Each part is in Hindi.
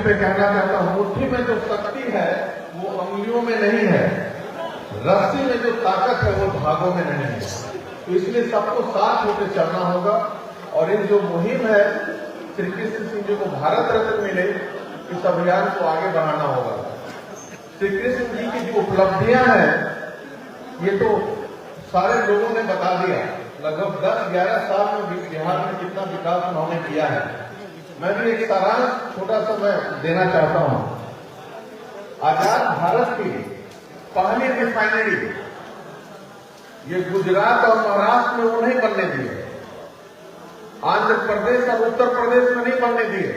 पे कहना चाहता हूं, मुट्ठी में जो शक्ति है वो अंगुलियों में नहीं है, रस्सी में जो ताकत है वो धागों में नहीं है। तो इसलिए सबको साथ होकर चलना होगा और इन जो मुहिम है श्री कृष्ण सिंह जी को भारत रत्न मिले, इस अभियान को आगे बढ़ाना होगा। श्री कृष्ण जी की जो उपलब्धियां हैं ये तो सारे लोगों ने बता दिया। लगभग 10-11 साल में बिहार में कितना विकास उन्होंने किया है। मैं भी एक सारांश छोटा सा मैं देना चाहता हूं। आजाद भारत की पहली रिफाइनरी ये गुजरात और महाराष्ट्र में वो नहीं बनने दिए, आंध्र प्रदेश और उत्तर प्रदेश में नहीं बनने दिए।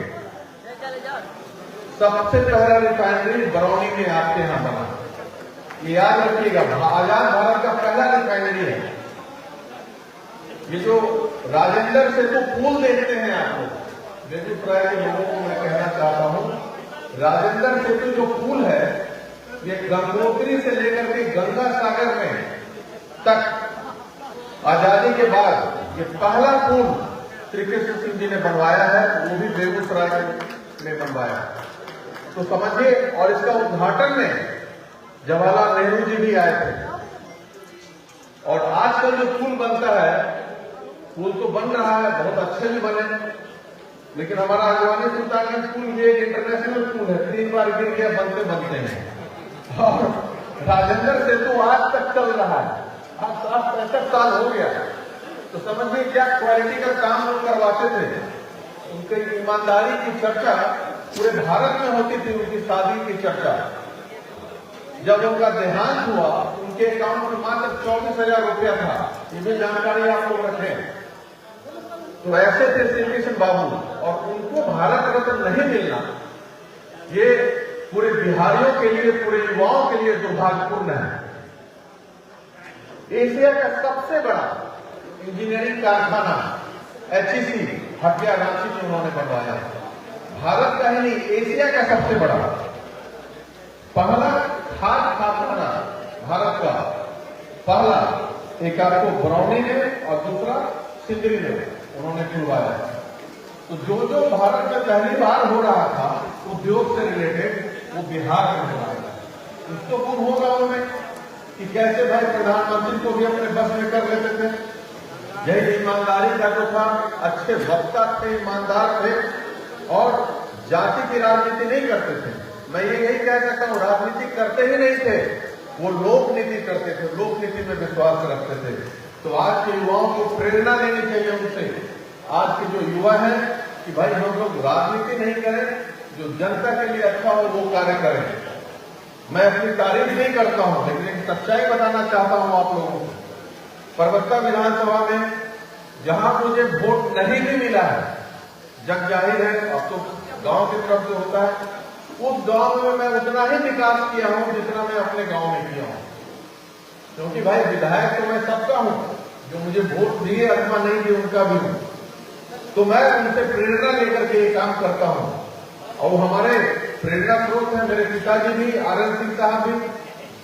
सबसे पहला रिफाइनरी बरौनी में आपके यहां बना, ये याद रखिएगा। आजाद भारत का पहला रिफाइनरी है। ये जो राजेंद्र सेतु पुल देखते हैं आप लोग, बेगूसराय के लोगों को मैं कहना चाहता हूं, राजेंद्र सेतु जो पुल है ये गंगोत्री से लेकर के गंगा सागर में तक आजादी के बाद ये पहला पुल श्री कृष्ण सिंह जी ने बनवाया है, वो भी बेगूसराय में बनवाया। तो समझिए, और इसका उद्घाटन में जवाहरलाल नेहरू जी भी आए थे। और आजकल जो पुल बनता है, पुल तो बन रहा है, बहुत अच्छे भी बने, लेकिन हमारा आगवानी सुल्तानगंज पुल भी एक इंटरनेशनल पुल है, 3 बार गिर गया बनते बनते हैं। और राजेंद्र सेतु आज तक चल रहा है, आज 65 साल हो गया। तो समझिए क्या क्वालिटी का काम लोग करवाते थे। उनकी ईमानदारी की चर्चा पूरे भारत में होती थी। उनकी शादी की चर्चा, जब उनका देहांत हुआ उनके अकाउंट में मात्र 24,000 रुपया था। ये भी जानकारी आप लोग रखें। तो ऐसे थे श्री कृष्ण बाबू, और उनको भारत रत्न नहीं मिलना ये पूरे बिहारियों के लिए, पूरे युवाओं के लिए दुर्भाग्यपूर्ण है। एशिया का सबसे बड़ा इंजीनियरिंग कारखाना HEC हटिया रांची में उन्होंने बनवाया। भारत का ही नहीं, एशिया का सबसे बड़ा पहला खाद कारखाना भारत का पहला, एक आपको बरौनी में और दूसरा सिंदरी में उन्होंने खुलवाया। तो जो भारत में पहली बार हो रहा था उद्योग से रिलेटेड, वो बिहार में हो रहा था। कुछ तो गुण होगा उनमें कि कैसे भाई प्रधानमंत्री को भी अपने बस में कर लेते थे। यही ईमानदारी का जो था, अच्छे वक्ता थे, ईमानदार थे और जाति की राजनीति नहीं करते थे। मैं यही कह सकता हूँ, राजनीति करते ही नहीं थे, वो लोक नीति करते थे, लोक नीति में विश्वास रखते थे। तो आज के युवाओं को प्रेरणा लेनी चाहिए उनसे। आज के जो युवा हैं कि भाई हम लोग राजनीति नहीं करें, जो जनता के लिए अच्छा हो वो कार्य करें। मैं अपनी तारीफ नहीं करता हूं, लेकिन एक सच्चाई बताना चाहता हूं आप लोगों को। परबत्ता विधानसभा में जहां मुझे वोट नहीं भी मिला है, जग जाहिर है, अब तो गांव की तरफ से होता है, उस गांव में मैं उतना ही विकास किया हूं जितना मैं अपने गांव में किया हूं। क्योंकि भाई विधायक तो मैं सबका हूं, जो मुझे वोट दिए अथवा नहीं दिए उनका भी हूं। तो मैं उनसे प्रेरणा लेकर के ये काम करता हूं। और हमारे प्रेरणा स्रोत है, मेरे पिताजी भी, RN सिंह साहब भी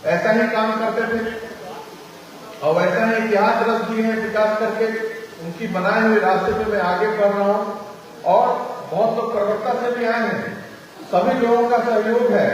ऐसा ही काम करते थे और ऐसा ही इतिहास रच दिए हैं विकास करके। उनकी बनाए हुए रास्ते पे मैं आगे बढ़ रहा हूं और बहुत लोग प्रवक्ता से भी आए हैं। सभी लोगों का सहयोग है।